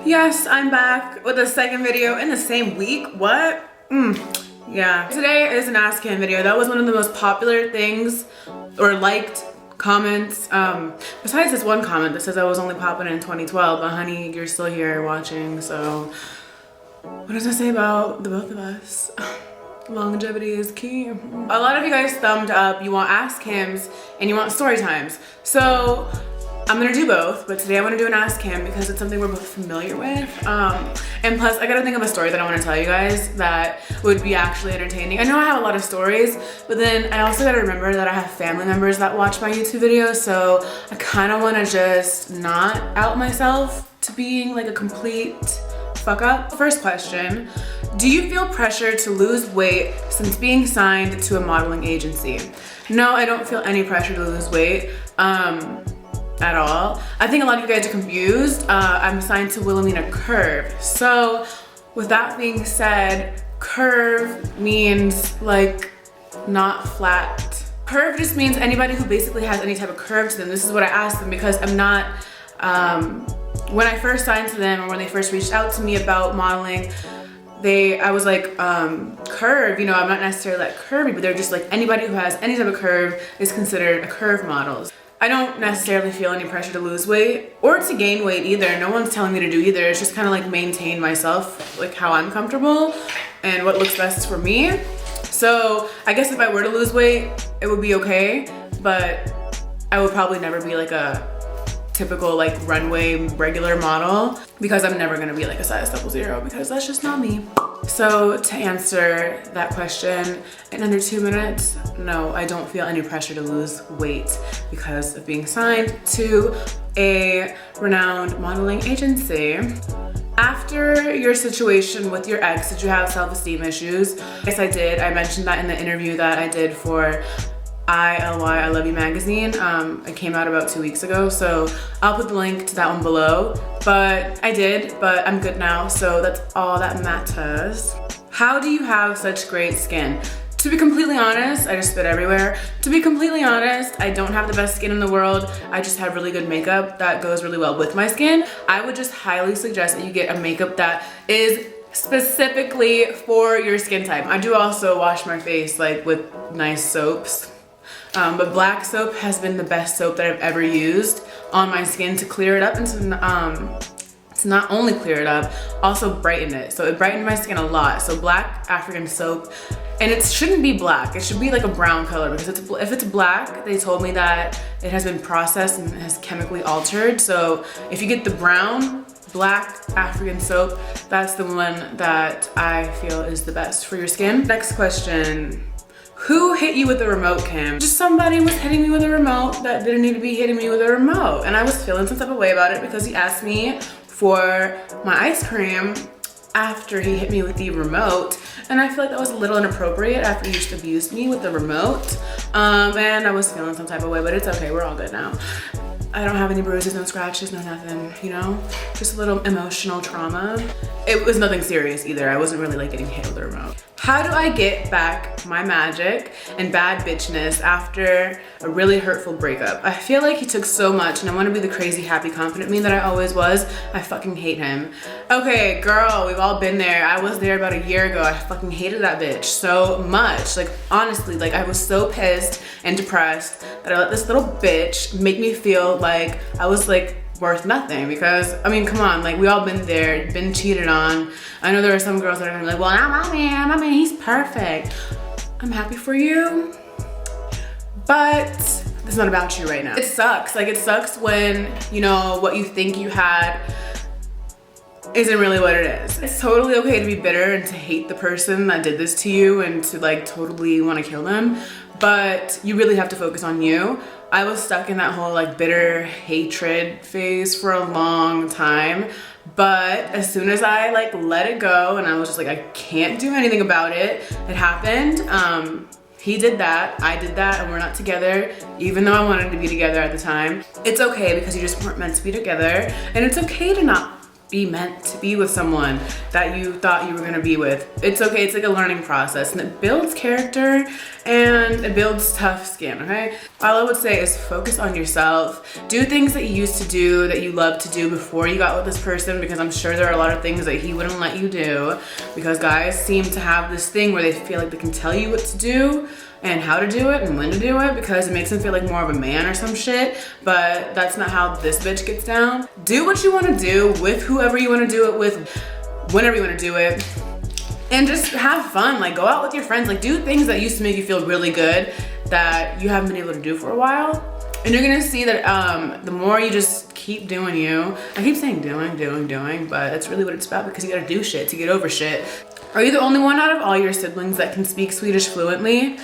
Yes, I'm back with a second video in the same week. What? Yeah. Today is an Ask Him video. That was one of the most popular things or liked comments. Besides this one comment that says I was only popping in 2012, but honey, you're still here watching, so what does that say about the both of us? Longevity is key. A lot of you guys thumbed up, you want Ask Hims and you want story times. So I'm gonna do both, but today I wanna do an Ask Him because it's something we're both familiar with. And plus I gotta think of a story that I wanna tell you guys that would be actually entertaining. I know I have a lot of stories, but then I also gotta remember that I have family members that watch my YouTube videos, so I kinda wanna just not out myself to being like a complete fuck up. First question, do you feel pressure to lose weight since being signed to a modeling agency? No, I don't feel any pressure to lose weight at all. I think a lot of you guys are confused. I'm signed to Wilhelmina Curve. So with that being said, curve means like not flat. Curve just means anybody who basically has any type of curve to them. This is what I asked them because I'm not, when I first signed to them or when they first reached out to me about modeling, I was like, curve, you know, I'm not necessarily like curvy, but they're just like anybody who has any type of curve is considered a curve model. I don't necessarily feel any pressure to lose weight or to gain weight either. No one's telling me to do either. It's just kind of like maintain myself, like how I'm comfortable and what looks best for me. So I guess if I were to lose weight, it would be okay, but I would probably never be like a typical like runway regular model because I'm never gonna be like a size 00 because that's just not me. So to answer that question in under 2 minutes, no, I don't feel any pressure to lose weight because of being signed to a renowned modeling agency. After your situation with your ex, did you have self-esteem issues? Yes, I did. I mentioned that in the interview that I did for ILY, I Love You magazine. It came out about 2 weeks ago, so I'll put the link to that one below. But I did, but I'm good now, so that's all that matters. How do you have such great skin? To be completely honest, I just spit everywhere. To be completely honest, I don't have the best skin in the world. I just have really good makeup that goes really well with my skin. I would just highly suggest that you get a makeup that is specifically for your skin type. I do also wash my face like with nice soaps. But black soap has been the best soap that I've ever used on my skin to clear it up and to not only clear it up, also brighten it. So it brightened my skin a lot. So black African soap, and it shouldn't be black. It should be like a brown color because if it's black, they told me that it has been processed and has chemically altered. So if you get the brown, black African soap, that's the one that I feel is the best for your skin. Next question. Who hit you with the remote, Kim? Just somebody was hitting me with a remote that didn't need to be hitting me with a remote. And I was feeling some type of way about it because he asked me for my ice cream after he hit me with the remote. And I feel like that was a little inappropriate after he just abused me with the remote. And I was feeling some type of way, but it's okay, we're all good now. I don't have any bruises, no scratches, no nothing, you know? Just a little emotional trauma. It was nothing serious either. I wasn't really like getting hit with a remote. How do I get back my magic and bad bitchness after a really hurtful breakup? I feel like he took so much and I want to be the crazy, happy, confident me that I always was. I fucking hate him. Okay, girl, we've all been there. I was there about a year ago. I fucking hated that bitch so much. Like, honestly, like I was so pissed and depressed that I let this little bitch make me feel like I was like worth nothing because, I mean, come on, like we all been there, been cheated on. I know there are some girls that are gonna be like, well, now my man, he's perfect. I'm happy for you, but it's not about you right now. It sucks, like it sucks when, you know, what you think you had isn't really what it is. It's totally okay to be bitter and to hate the person that did this to you and to like totally want to kill them, but you really have to focus on you. I was stuck in that whole like bitter hatred phase for a long time, but as soon as I like let it go and I was just like, I can't do anything about it, it happened. He did that, I did that, and we're not together, even though I wanted to be together at the time. It's okay because you just weren't meant to be together, and it's okay to not be meant to be with someone that you thought you were gonna be with. It's okay, it's like a learning process, and it builds character and it builds tough skin, okay? All I would say is focus on yourself. Do things that you used to do, that you loved to do before you got with this person, because I'm sure there are a lot of things that he wouldn't let you do, because guys seem to have this thing where they feel like they can tell you what to do and how to do it and when to do it, because it makes them feel like more of a man or some shit. But that's not how this bitch gets down. Do what you want to do with whoever you want to do it with, whenever you want to do it, and just have fun. Like, go out with your friends, like do things that used to make you feel really good that you haven't been able to do for a while. And you're gonna see that the more you just keep doing you, I keep saying doing, but that's really what it's about, because you gotta do shit to get over shit. Are you the only one out of all your siblings that can speak Swedish fluently?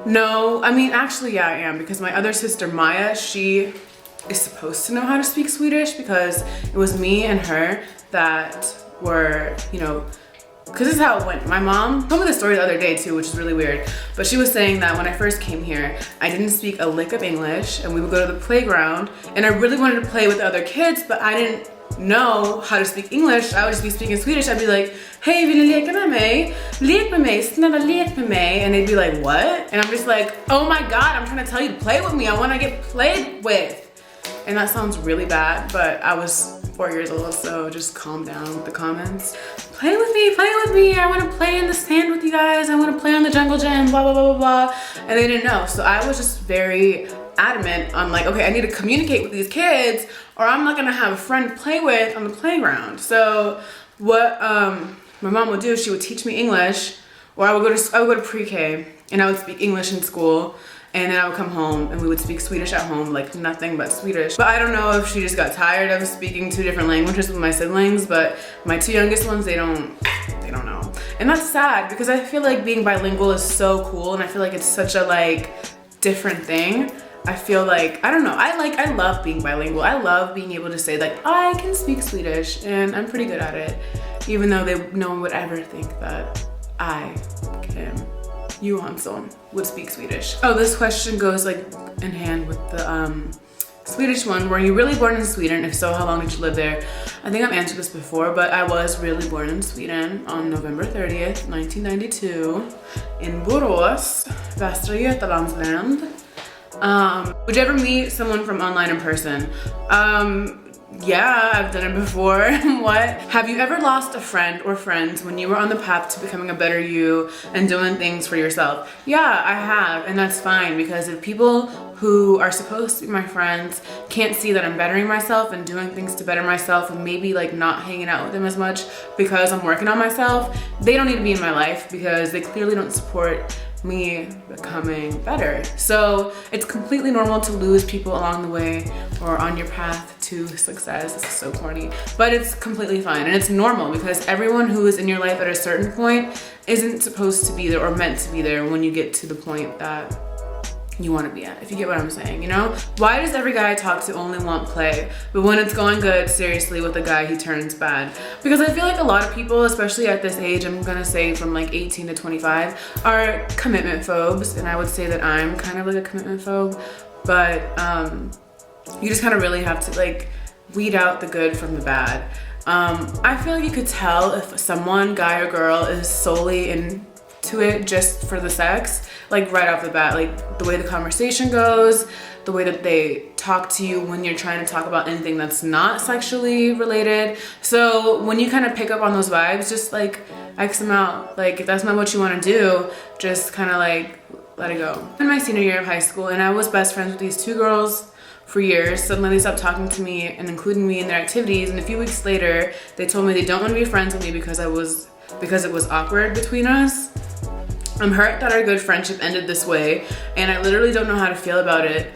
No, I mean, actually, yeah, I am, because my other sister, Maya, she is supposed to know how to speak Swedish, because it was me and her that were, you know, because this is how it went. My mom told me the story the other day too, which is really weird, but she was saying that when I first came here, I didn't speak a lick of English, and we would go to the playground, and I really wanted to play with the other kids, but I didn't know how to speak English. I would just be speaking Swedish. I'd be like, hey, vill ni leka med mig? Lek med mig, snälla lek med mig. And they'd be like, what? And I'm just like, oh my God, I'm trying to tell you to play with me. I want to get played with. And that sounds really bad, but I was 4 years old, so just calm down with the comments. Play with me, I want to play in the sand with you guys. I want to play on the jungle gym, blah, blah, blah, blah, blah. And they didn't know. So I was just very adamant on like, okay, I need to communicate with these kids, or I'm not gonna have a friend to play with on the playground. So what my mom would do, she would teach me English, or I would go to pre-K and I would speak English in school, and then I would come home and we would speak Swedish at home, like nothing but Swedish. But I don't know if she just got tired of speaking 2 different languages with my siblings, but my 2 youngest ones, they don't know. And that's sad, because I feel like being bilingual is so cool, and I feel like it's such a like different thing. I feel like, I don't know, I love being bilingual. I love being able to say like, I can speak Swedish, and I'm pretty good at it, even though no one would ever think that I, Kim Johansson, would speak Swedish. Oh, this question goes like in hand with the Swedish one. Were you really born in Sweden? If so, how long did you live there? I think I've answered this before, but I was really born in Sweden on November 30th, 1992 in Borås, Västra Götalandsland. Would you ever meet someone from online in person? Yeah, I've done it before. What? Have you ever lost a friend or friends when you were on the path to becoming a better you and doing things for yourself? Yeah, I have, and that's fine, because if people who are supposed to be my friends can't see that I'm bettering myself and doing things to better myself, and maybe like not hanging out with them as much because I'm working on myself, they don't need to be in my life, because they clearly don't support me becoming better. So it's completely normal to lose people along the way or on your path to success. This is so corny, but it's completely fine, and it's normal, because everyone who is in your life at a certain point isn't supposed to be there or meant to be there when you get to the point that you want to be at, if you get what I'm saying, you know? Why does every guy I talk to only want play, but when it's going good, seriously, with a guy, he turns bad? Because I feel like a lot of people, especially at this age, I'm gonna say from like 18 to 25, are commitment phobes, and I would say that I'm kind of like a commitment phobe, but you just kind of really have to like weed out the good from the bad. I feel like you could tell if someone, guy or girl, is solely into it just for the sex, like right off the bat, like the way the conversation goes, the way that they talk to you when you're trying to talk about anything that's not sexually related. So when you kind of pick up on those vibes, just like X them out. Like if that's not what you want to do, just kind of like let it go. In my senior year of high school, and I was best friends with these 2 girls for years, suddenly they stopped talking to me and including me in their activities, and a few weeks later they told me they don't want to be friends with me because it was awkward between us. I'm hurt that our good friendship ended this way, and I literally don't know how to feel about it.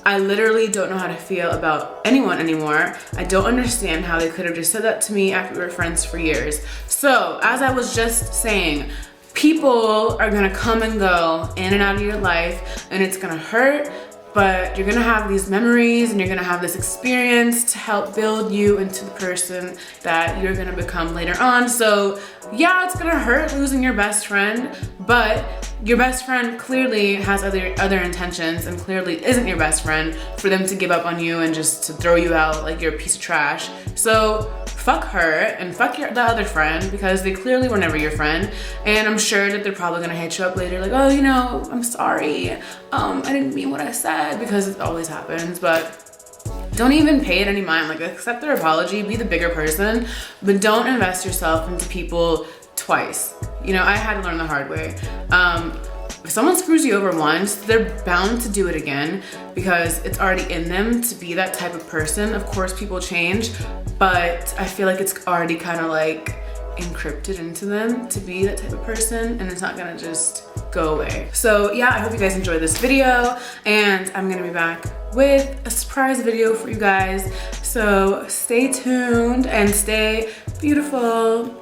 I literally don't know how to feel about anyone anymore. I don't understand how they could have just said that to me after we were friends for years. So, as I was just saying, people are gonna come and go in and out of your life, and it's gonna hurt, but you're gonna have these memories and you're gonna have this experience to help build you into the person that you're gonna become later on. So yeah, it's gonna hurt losing your best friend, but your best friend clearly has other intentions, and clearly isn't your best friend for them to give up on you and just to throw you out like you're a piece of trash. So fuck her and fuck the other friend, because they clearly were never your friend. And I'm sure that they're probably gonna hit you up later like, oh, you know, I'm sorry. I didn't mean what I said, because it always happens. But don't even pay it any mind. Like, accept their apology, be the bigger person, but don't invest yourself into people twice. You know, I had to learn the hard way. If someone screws you over once, they're bound to do it again, because it's already in them to be that type of person. Of course, people change, but I feel like it's already kind of like encrypted into them to be that type of person, and it's not gonna just go away. So yeah, I hope you guys enjoyed this video, and I'm gonna be back with a surprise video for you guys. So stay tuned and stay beautiful.